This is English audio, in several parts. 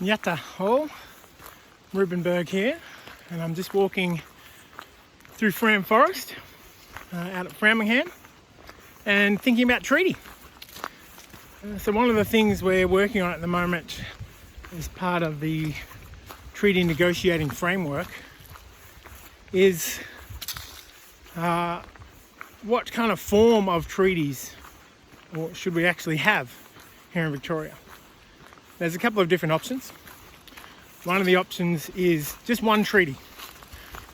Yatta Hall, Rueben Berg here, and I'm just walking through Fram Forest out at Framingham and thinking about treaty. So one of the things we're working on at the moment as part of the treaty negotiating framework is what kind of form of treaties or should we actually have here in Victoria. There's a couple of different options. One of the options is just one treaty.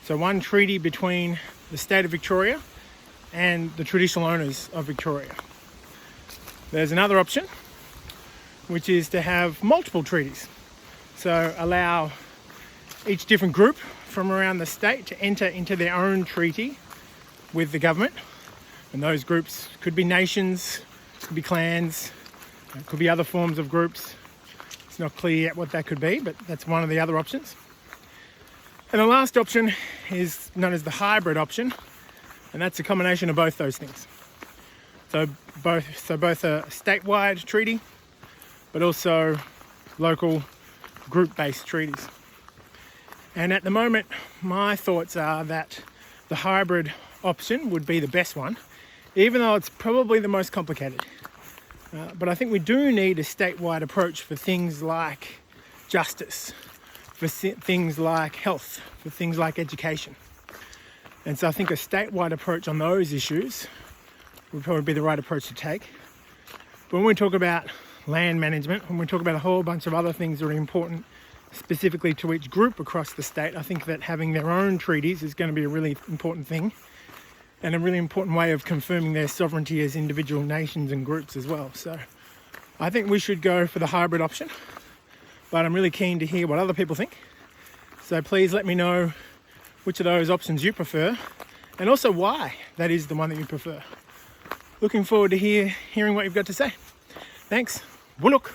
So one treaty between the state of Victoria and the traditional owners of Victoria. There's another option, which is to have multiple treaties. So allow each different group from around the state to enter into their own treaty with the government. And those groups could be nations, could be clans, could be other forms of groups. It's not clear yet what that could be, but that's one of the other options. And the last option is known as the hybrid option, and that's a combination of both those things. So both a statewide treaty, but also local group-based treaties. And at the moment, my thoughts are that the hybrid option would be the best one, even though it's probably the most complicated. But I think we do need a statewide approach for things like justice, for things like health, for things like education. And so I think a statewide approach on those issues would probably be the right approach to take. But when we talk about land management, when we talk about a whole bunch of other things that are important specifically to each group across the state, I think that having their own treaties is going to be a really important thing and a really important way of confirming their sovereignty as individual nations and groups as well. So I think we should go for the hybrid option, but I'm really keen to hear what other people think. So please let me know which of those options you prefer and also why that is the one that you prefer. Looking forward to hearing what you've got to say. Thanks. Bullock.